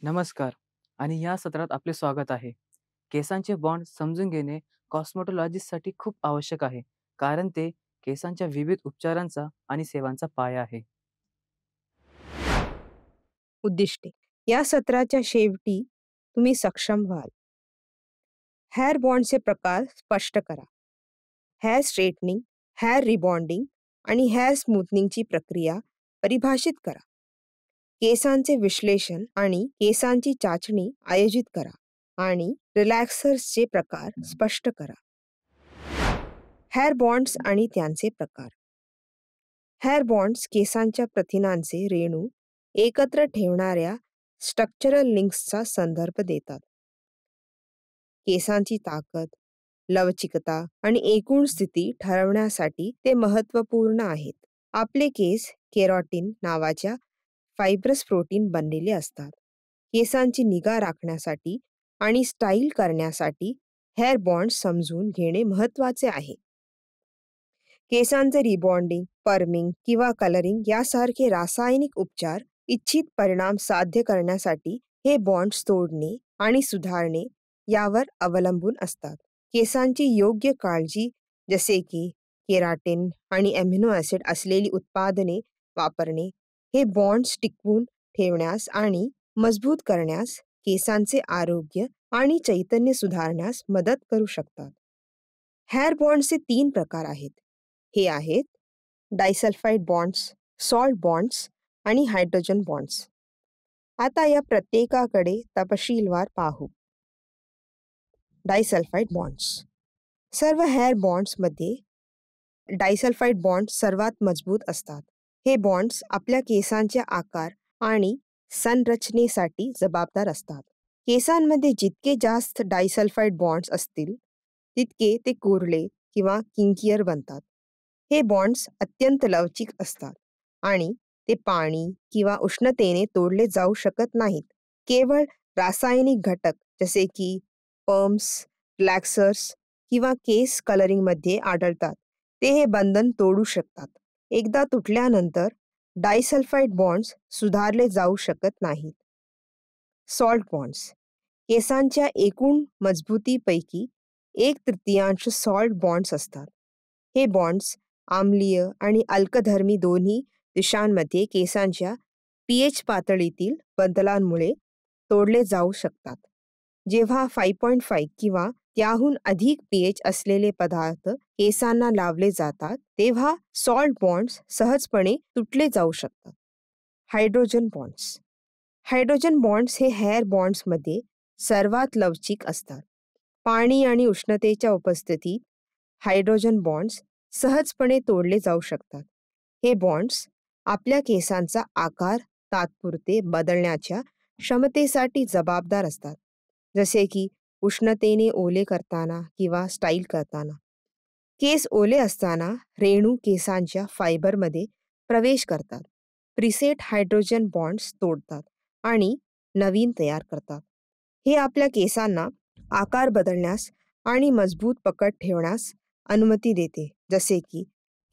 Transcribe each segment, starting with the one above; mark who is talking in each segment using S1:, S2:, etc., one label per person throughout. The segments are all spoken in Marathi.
S1: नमस्कार आणि या सत्रात आपले स्वागत आहे. केसांचे बॉन्ड समजून घेणे कॉस्मेटॉलॉजिस्टसाठी खूप आवश्यक आहे, कारण ते केसांच्या विविध उपचारांचा आणि सेवांचा पाया आहे.
S2: उद्दिष्टे. या सत्राच्या शेवटी तुम्ही सक्षम व्हाल. हेअर बॉन्डचे प्रकार स्पष्ट करा. हेअर स्ट्रेटनिंग, हेअर रिबॉन्डिंग आणि हेअर स्मूथनिंगची प्रक्रिया परिभाषित करा. केसांचे विश्लेषण आणि केसांची चाचणी आयोजित करा आणि रिलॅक्सर्सचे प्रकार स्पष्ट करा. हेअर बॉन्ड्स आणि त्यांचे प्रकार. हेअर बॉन्ड्स केसांच्या प्रथिनांचे रेणू एकत्र ठेवणाऱ्या स्ट्रक्चरल लिंक्सचा संदर्भ देतात. केसांची ताकद, लवचिकता आणि एकूण स्थिती ठरवण्यासाठी ते महत्त्वपूर्ण आहेत. आपले केस केराटिन नावाच्या फायब्रस प्रोटीन बनलेले असतात. केसांची निगा राखण्यासाठी आणि स्टाईल करण्यासाठी हेअर बॉन्ड्स समजून घेणे महत्त्वाचे आहे. केसांचे रिबॉन्डिंग, पर्मिंग किंवा कलरिंग यासारखे रासायनिक उपचार इच्छित परिणाम साध्य करण्यासाठी हे बॉन्ड्स तोडणे आणि सुधारणे यावर अवलंबून असतात. केसांची योग्य काळजी, जसे की केराटिन आणि अमिनो ॲसिड असलेली उत्पादने वापरणे, हे बॉन्ड्स टिकवून ठेवण्यास आणि मजबूत करण्यास, केसांचे आरोग्य आणि चैतन्य सुधारण्यास मदत करू शकतात. हेअर बॉन्ड्सचे 3 प्रकार आहेत. हे आहेत डायसल्फाइड बॉन्ड्स, सॉल्ट बॉन्ड्स आणि हायड्रोजन बॉन्ड्स. आता या प्रत्येकाकडे तपशीलवार पाहू. Disulphide bonds. सर्व हेअर बॉन्ड्समध्ये डायसल्फाइड बॉन्ड्स सर्वात मजबूत असतात. हे बॉन्ड्स आपल्या केसांच्या आकार आणि संरचनेसाठी जबाबदार असतात. केसांमध्ये जितके जास्त डायसल्फाइड बॉन्ड्स असतील, तितके ते कुरळे किंवा किंकियर बनतात. हे बॉन्ड्स अत्यंत लवचिक असतात आणि ते पाणी किंवा उष्णतेने तोडले जाऊ शकत नाहीत. केवळ रासायनिक घटक जसे की पर्म्स, रिलॅक्सर्स किंवा केस कलरिंगमध्ये आढळतात. ते हे बंधन तोडू शकतात. एकदा तुटल्यानंतर डायसल्फाइड बॉन्ड्स सुधारले जाऊ शकत नाहीत. Salt bonds. केसांच्या एकूण मजबूतीपैकी 1/3 सॉल्ट बॉन्ड्स असतात. हे बॉन्ड्स आम्लीय आणि अल्कधर्मी दोन्ही दिशांमध्ये केसांच्या pH पातळीतील बदलांमुळे तोडले जाऊ शकतात. जेव्हा 5.5 किंवा त्याहून अधिक pH असलेले पदार्थ केसांना लावले जातात, तेव्हा सॉल्ट बॉन्ड्स सहजपणे तुटले जाऊ शकतात. Hydrogen bonds. हायड्रोजन बॉन्ड्स हे हेअर बॉन्ड्समध्ये सर्वात लवचिक असतात. पाणी आणि उष्णतेच्या उपस्थितीत हायड्रोजन बॉन्ड्स सहजपणे तोडले जाऊ शकतात. हे बॉन्ड्स आपल्या केसांचा आकार तात्पुरते बदलण्याच्या क्षमतेसाठी जबाबदार असतात, जसे की उष्णतेने ओले करताना किंवा स्टाईल करताना. केस ओले असताना रेणू केसांच्या फायबरमध्ये प्रवेश करतात, प्रीसेट हायड्रोजन बॉन्ड्स तोडतात आणि नवीन तयार करतात. हे आपल्या केसांना आकार बदलण्यास आणि मजबूत पकड ठेवण्यास अनुमती देते, जसे की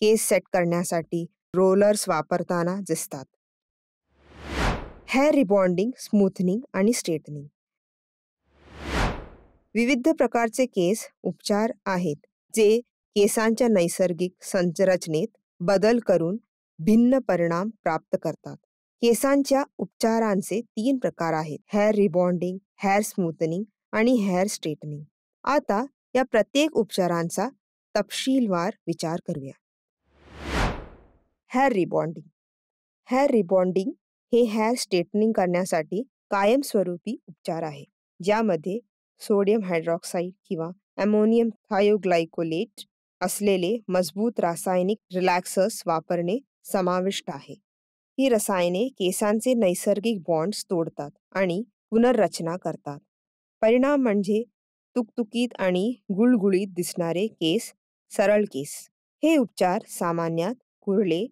S2: केस सेट करण्यासाठी रोलर्स वापरताना दिसतात. हेअर रिबॉन्डिंग, स्मूथनिंग आणि स्ट्रेटनिंग. विविध प्रकारचे केस उपचार आहेत जे केसांच्या नैसर्गिक संरचनेत बदल करून भिन्न परिणाम प्राप्त करतात. केसांच्या उपचारांचे 3 प्रकार आहेत: हेअर रिबॉन्डिंग, हेअर स्मूथनिंग आणि हेअर स्ट्रेटनिंग. आता या प्रत्येक उपचारांचा तपशीलवार विचार करूया. Hair rebonding. हेअर रिबॉन्डिंग हे हेअर स्ट्रेटनिंग करण्यासाठी कायमस्वरूपी उपचार आहे, ज्यामध्ये सोडियम हायड्रॉक्साईड किंवा अमोनियम थायोग्लायकोलेट असलेले मजबूत रासायनिक रिलॅक्सर्स वापरणे समाविष्ट आहे. ही रसायने केसांचे नैसर्गिक बॉन्ड्स तोडतात आणि पुनर्रचना करतात. परिणाम म्हणजे तुकतुकीत आणि गुळगुळीत दिसणारे केस, सरळ केस. हे उपचार सामान्यत कुरळे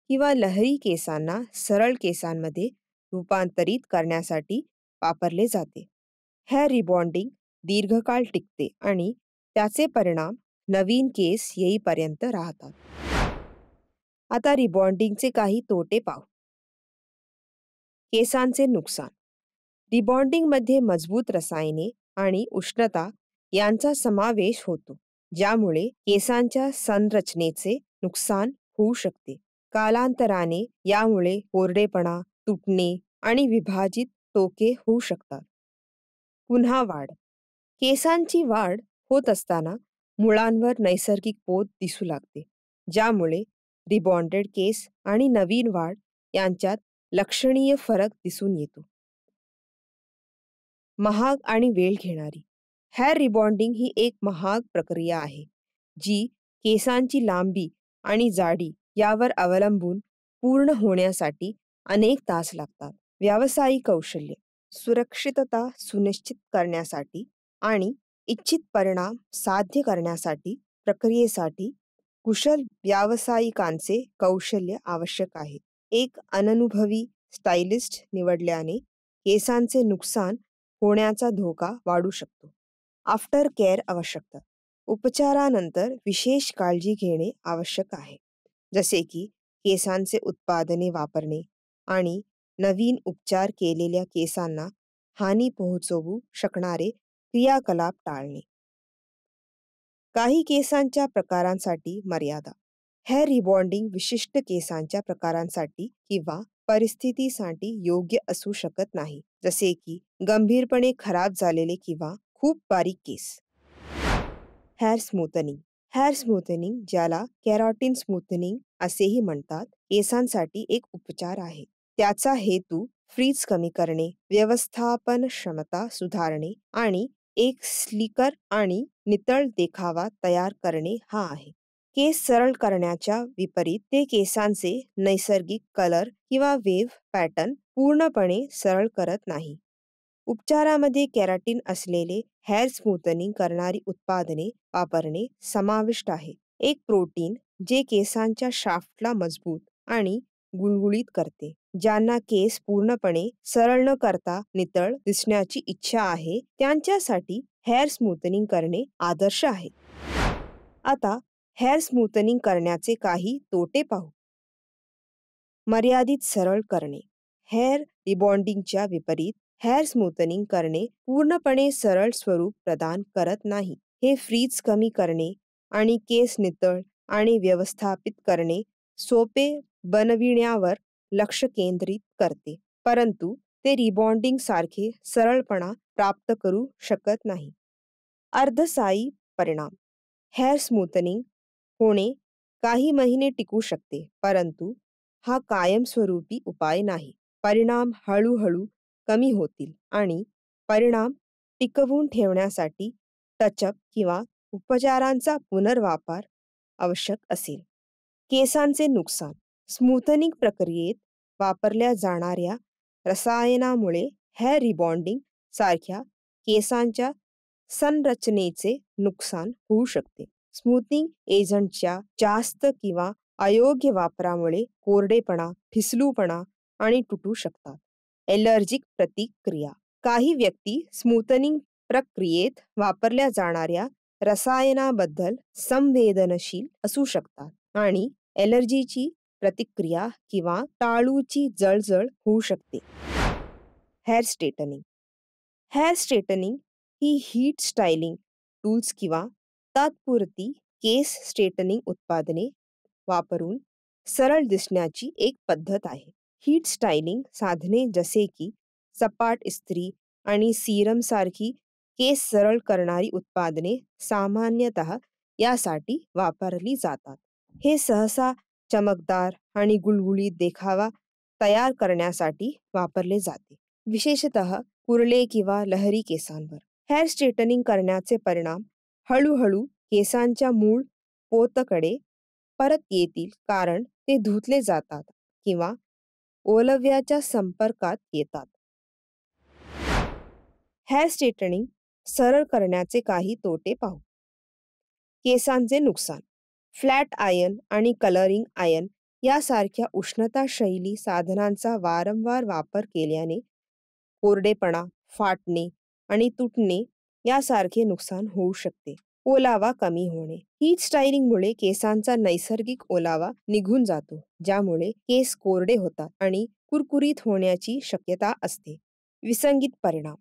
S2: किंवा लहरी केसांना सरळ केसांमध्ये रूपांतरित करण्यासाठी वापरले जाते. हेअर रिबॉन्डिंग दीर्घकाळ टिकते आणि त्याचे परिणाम नवीन केस येईपर्यंत राहतात. आता रिबॉन्डिंगचे काही तोटे पाहू. केसांचे नुकसान. रिबॉन्डिंगमध्ये मजबूत रसायने आणि उष्णता यांचा समावेश होतो, ज्यामुळे केसांच्या संरचनेचे नुकसान होऊ शकते. कालांतराने यामुळे कोरडेपणा, तुटणे आणि विभाजित टोके होऊ शकतात. पुन्हा वाढ. केसांची वाढ होत असताना मुळांवर नैसर्गिक पोत दिसू लागते, ज्यामुळे रिबॉन्डेड केस आणि नवीन वाढ यांच्यात लक्षणीय फरक दिसून येतो. महाग आणि वेळ घेणारी. हेअर रिबॉन्डिंग ही एक महाग प्रक्रिया आहे, जी केसांची लांबी आणि जाडी यावर अवलंबून पूर्ण होण्यासाठी अनेक तास लागतात. व्यावसायिक कौशल्य. सुरक्षितता सुनिश्चित करण्यासाठी आणि इच्छित परिणाम साध्य करण्यासाठी प्रक्रियेसाठी कुशल व्यावसायिकांचे कौशल्य आवश्यक आहे. एक अननुभवी स्टायलिस्ट निवडल्याने केसांचे नुकसान होण्याचा धोका वाढू शकतो. आफ्टर केअर आवश्यकता. उपचारानंतर विशेष काळजी घेणे आवश्यक आहे, जसे की केसांचे उत्पादने वापरणे आणि नवीन उपचार केलेल्या केसांना हानी पोहोचवू शकणारे क्रियाकलाप टाळणे. काही केसांच्या प्रकारांसाठी मर्यादा. हेअर रिबॉन्डिंग विशिष्ट केसांच्या प्रकारांसाठी किंवा परिस्थितीसाठी योग्य असू शकत नाही, जसे की गंभीरपणे खराब झालेले किंवा खूप बारीक केस. Hair smoothing. हेअर स्मूथनिंग, ज्याला केराटिन स्मूथनिंग असेही म्हणतात, केसांसाठी एक उपचार आहे. त्याचा हेतू फ्रीज कमी करणे, व्यवस्थापन क्षमता सुधारणे आणि एक स्लीकर आणि नितळ देखावा तयार करणे हा आहे. केस सरळ करण्याच्या विपरीत ते केसांचे नैसर्गिक कलर किंवा वेव्ह पॅटर्न पूर्णपणे सरळ करत नाही. उपचारामध्ये केराटिन असलेले हेअर स्मूथनिंग करणारी उत्पादने वापरणे समाविष्ट आहे. एक प्रोटीन जे केसांच्या शाफ्टला मजबूत आणि गुळगुळीत करते. ज्यांना केस पूर्णपणे सरळ न करता नितळ दिसण्याची इच्छा आहे, त्यांच्यासाठी हेअर स्मूथनिंग करणे आदर्श आहे. आता हेअर स्मूथनिंग करण्याचे काही तोटे पाहू. मर्यादित सरळ करणे. हेअर रिबॉन्डिंगच्या विपरीत हेअर स्मूथनिंग करणे पूर्णपणे सरळ स्वरूप प्रदान करत नाही. हे फ्रीज कमी करणे आणि केस नितळ आणि व्यवस्थापित करणे सोपे बनविण्यावर लक्ष केंद्रित करते, परंतु ते रिबॉन्डिंग सारखे सरळपणा प्राप्त करू शकत नाही. अर्धसाई परिणाम. हेअर स्मूथनिंग होणे काही महिने टिकू शकते, परंतु हा कायमस्वरूपी उपाय नाही. परिणाम हळूहळू कमी होतील आणि परिणाम टिकवून ठेवण्यासाठी टचअप किंवा उपचारांचा पुनर्वापर आवश्यक असेल. केसांचे नुकसान. स्मूथनिंग प्रक्रियेत वापरल्या जाणाऱ्या रसायनामुळे हेअर रिबॉन्डिंग सारख्या केसांच्या संरचनेचे नुकसान होऊ शकते. स्मूथिंग एजंटच्या जास्त किंवा अयोग्य वापरामुळे कोरडेपणा, ठिसूळपणा आणि तुटू शकतात. ॲलर्जिक प्रतिक्रिया. काही व्यक्ती स्मूथनिंग प्रक्रियेत वापरल्या जाणाऱ्या रसायनाबद्दल संवेदनशील असू शकतात आणि ॲलर्जीची प्रतिक्रिया किंवा टाळूची जळजळ होऊ शकते. Hair straightening. हेअर स्ट्रेटनिंग ही हीट स्टायलिंग टूल्स किंवा तात्पुरती केस स्ट्रेटनिंग उत्पादने वापरून सरळ दिसण्याची एक पद्धत आहे. हीट स्टायलिंग साधने जसे की सपाट इस्त्री आणि सीरम सारखी केस सरळ करणारी उत्पादने सामान्यतः यासाठी वापरली जातात. हे सहसा चमकदार आणि गुळगुळीत देखावा तयार करण्यासाठी वापरले जाते, विशेषतः कुरळे किंवा लहरी केसांवर. हेअर स्ट्रेटनिंग करण्याचे परिणाम हळूहळू केसांच्या मूळ पोतकडे परत येतील, कारण ते धुतले जातात किंवा ओलव्याच्या संपर्कात येतात. हेअर स्ट्रेटनिंग सरळ करण्याचे काही तोटे पाहू. केसांचे नुकसान. फ्लॅट आयर्न आणि कलरिंग आयर्न यासारख्या उष्णता शैली साधनांचा वारंवार वापर केल्याने कोरडेपणा, फाटणे आणि तुटणे यासारखे नुकसान होऊ शकते. ओलावा कमी होणे. हीट स्टायलिंगमुळे केसांचा नैसर्गिक ओलावा निघून जातो, ज्यामुळे केस कोरडे होतात आणि कुरकुरीत होण्याची शक्यता असते. विसंगीत परिणाम.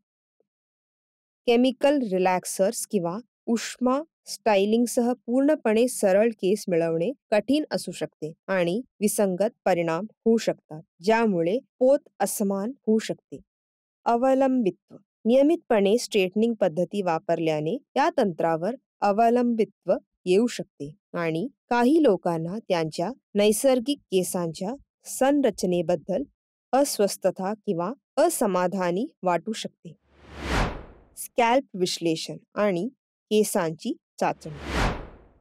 S2: केमिकल रिलॅक्सर्स किंवा उष्मा स्टायलिंगसह पूर्णपणे सरळ केस मिळवणे कठीण असू शकते आणि विसंगत परिणाम होऊ शकतात, ज्यामुळे पोत असमान होऊ शकते. अवलंबित्व. नियमितपणे स्ट्रेटनिंग पद्धती वापरल्याने या तंत्रावर अवलंबित्व येऊ शकते आणि काही लोकांना त्यांच्या नैसर्गिक केसांच्या संरचनेबद्दल अस्वस्थता किंवा असमाधानी वाटू शकते. स्कॅल्प विश्लेषण आणि केसांची चाचणी.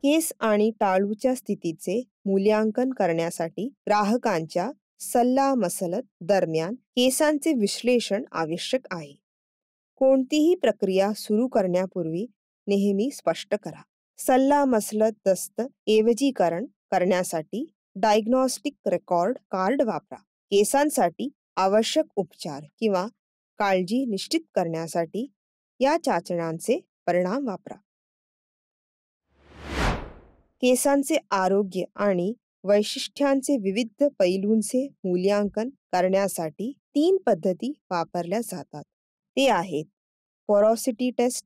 S2: केस आणि टाळूच्या स्थितीचे मूल्यांकन करण्यासाठी ग्राहकांच्या सल्लामसलत दरम्यान केसांचे विश्लेषण आवश्यक आहे. कोणतीही प्रक्रिया सुरू करण्यापूर्वी नेहमी स्पष्ट करा. सल्लामसलत दस्तऐवजीकरण करण्यासाठी डायग्नॉस्टिक रेकॉर्ड कार्ड वापरा. केसांसाठी आवश्यक उपचार किंवा काळजी निश्चित करण्यासाठी या चाचण्यांचे परिणाम वापरा. केसांचे आरोग्य आणि वैशिष्ट्यांचे विविध पैलूंचे मूल्यांकन करण्यासाठी 3 पद्धती वापरल्या जातात. ते आहेत porosity test,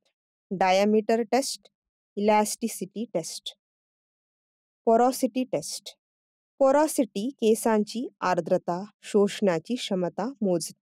S2: diameter test, elasticity test. Porosity test. Porosity केसांची आर्द्रता शोषण्याची क्षमता मोजते.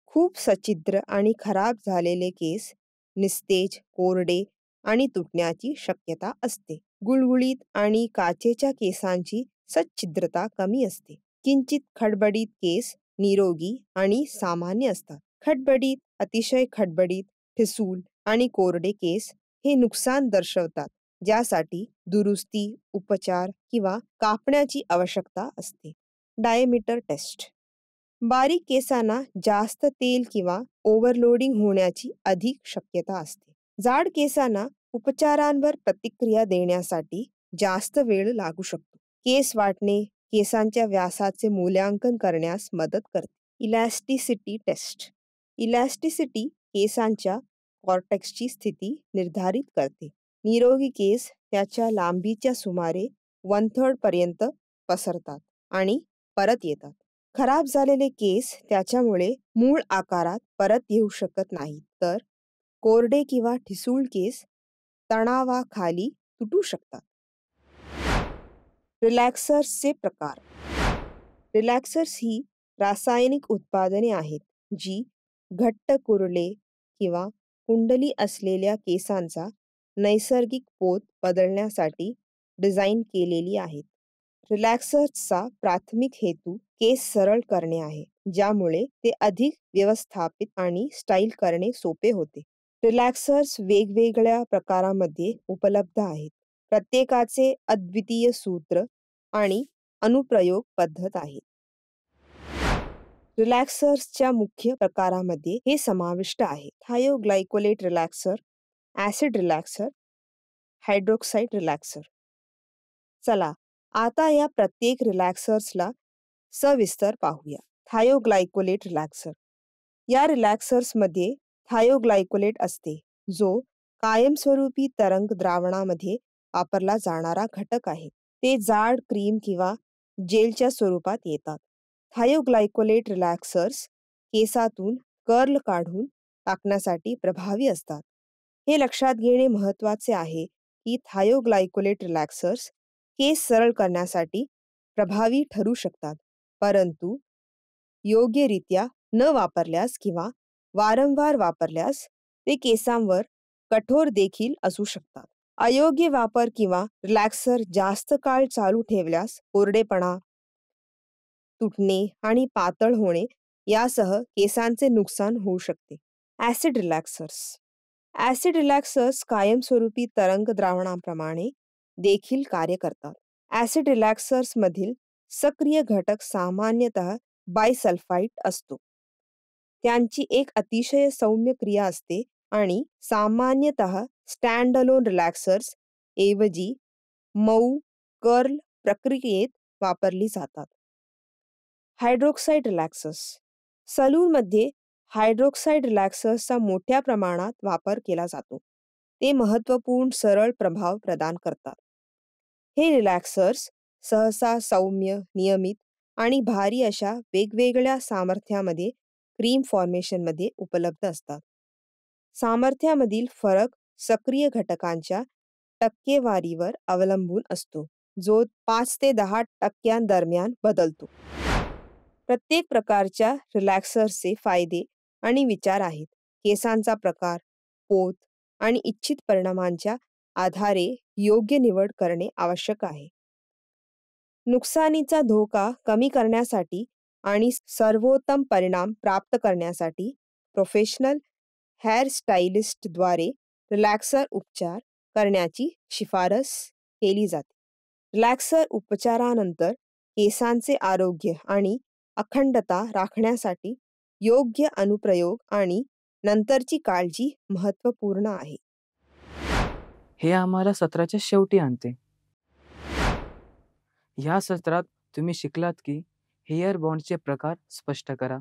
S2: खूप सच्छिद्र आणि खराब झालेले केस निस्तेज, कोरडे आणि तुटण्याची शक्यता असते. गुळगुळीत आणि काचेच्या केसांची सच्छिद्रता कमी असते. किंचित खडबडीत केस निरोगी आणि सामान्य असतात. खडबडीत, अतिशय खडबडीत, ठिसूळ आणि कोरडे केस हे नुकसान दर्शवतात, ज्यासाठी दुरुस्ती, उपचार किंवा कापण्याची आवश्यकता असते. Diameter test. बारीक केसांना जास्त तेल किंवा ओव्हरलोडिंग होण्याची अधिक शक्यता असते. जाड केसांना उपचारांवर प्रतिक्रिया देण्यासाठी जास्त वेळ लागू शकतो. केस वाटणे केसांच्या व्यासाचे मूल्यांकन करण्यास मदत करते. Elasticity taste. इलॅस्टिसिटी केसांच्या कॉर्टेक्सची स्थिती निर्धारित करते. निरोगी केस त्याच्या लांबीच्या सुमारे 1/3 पर्यंत पसरतात आणि परत येतात. खराब झालेले केस त्याच्यामुळे मूळ आकारात परत येऊ शकत नाहीत, तर कोरडे किंवा ठिसूळ केस तणावाखाली तुटू शकतात. रिलॅक्सर्सचे प्रकार. रिलॅक्सर्स ही रासायनिक उत्पादने आहेत जी घट्ट कुरळे किंवा कुंडली असलेल्या केसांचा नैसर्गिक पोत बदलण्यासाठी डिझाईन केलेली आहेत. रिलॅक्सर्सचा प्राथमिक हेतू केस सरळ करणे आहे, ज्यामुळे ते अधिक व्यवस्थापित आणि स्टाईल करणे सोपे होते. रिलॅक्सर्स वेगवेगळ्या प्रकारांमध्ये उपलब्ध आहेत. प्रत्येकाचे अद्वितीय सूत्र आणि अनुप्रयोग पद्धत आहेत. रिलॅक्सर्सच्या मुख्य प्रकारांमध्ये हे समाविष्ट आहे: थायोग्लायकोलेट रिलॅक्सर, ॲसिड रिलॅक्सर, हायड्रोक्साईड रिलॅक्सर. चला आता या प्रत्येक रिलॅक्सर्सला सविस्तर पाहूया. थायोग्लायकोलेट रिलॅक्सर. या रिलॅक्सर्समध्ये थायोग्लायकोलेट असते, जो कायमस्वरूपी तरंग द्रावणामध्ये वापरला जाणारा घटक आहे. ते जाड क्रीम किंवा जेलच्या स्वरूपात येतात. थायोग्लायकोलेट रिलॅक्सर्स केसातून कर्ल काढून टाकण्यासाठी प्रभावी असतात. हे लक्षात घेणे महत्त्वाचे आहे की थायोग्लायकोलेट रिलॅक्सर्स केस सरळ करण्यासाठी प्रभावी ठरू शकतात, परंतु योग्यरित्या न वापरल्यास किंवा वारंवार वापरल्यास ते केसांवर कठोर देखील असू शकतात. अयोग्य वापर किंवा रिलॅक्सर जास्त काळ चालू ठेवल्यास कोरडेपणा, तुटणे आणि पातळ होणे यासह केसांचे नुकसान होऊ शकते. ॲसिड रिलॅक्सर्स. ॲसिड रिलॅक्सर्स कायमस्वरूपी तरंग द्रावणाप्रमाणे देखील कार्य करतात. ॲसिड रिलॅक्सर्समधील सक्रिय घटक सामान्यतः बायसल्फाइड असतो. त्यांची एक अतिशय सौम्य क्रिया असते आणि सामान्यतः स्टँडअलोन रिलॅक्सर्स ऐवजी मऊ कर्ल प्रक्रियेत वापरली जातात. हायड्रोक्साईड रिलॅक्सर्स. सलूनमध्ये हायड्रोक्साईड रिलॅक्सर्सचा मोठ्या प्रमाणात वापर केला जातो. ते महत्त्वपूर्ण सरळ प्रभाव प्रदान करतात. हे रिलॅक्सर्स सहसा सौम्य, नियमित आणि भारी अशा वेगवेगळ्या सामर्थ्यामध्ये क्रीम फॉर्मेशनमध्ये उपलब्ध असतात. सामर्थ्यामधील फरक सक्रिय घटकांच्या टक्केवारीवर अवलंबून असतो, जो 5 ते 10% दरम्यान बदलतो. प्रत्येक प्रकारच्या रिलॅक्सर्सचे फायदे आणि विचार आहेत. केसांचा प्रकार, पोत आणि इच्छित परिणामांच्या आधारे योग्य निवड करणे आवश्यक आहे. नुकसानीचा धोका कमी करण्यासाठी आणि सर्वोत्तम परिणाम प्राप्त करण्यासाठी प्रोफेशनल हेअर स्टायलिस्टद्वारे रिलॅक्सर उपचार करण्याची शिफारस केली जाते. रिलॅक्सर उपचारानंतर केसांचे आरोग्य आणि अखंडता राखण्यासाठी योग्य अनुप्रयोग आणि नंतरची काळजी महत्त्वपूर्ण आहे.
S1: हे आम्हाला सत्राच्या शेवटी आणते. ह्या सत्रात तुम्ही शिकलात की हेअर बॉन्डचे प्रकार स्पष्ट करा,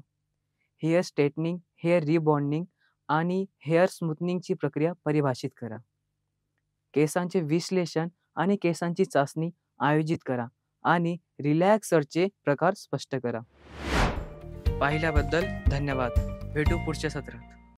S1: हेअर स्ट्रेटनिंग, हेअर रिबॉन्डिंग आणि हेअर स्मूथनिंगची प्रक्रिया परिभाषित करा, केसांचे विश्लेषण आणि केसांची चाचणी आयोजित करा आणि रिलॅक्सरचे प्रकार स्पष्ट करा. पाहिल्याबद्दल धन्यवाद. भेटू पुढच्या सत्रात.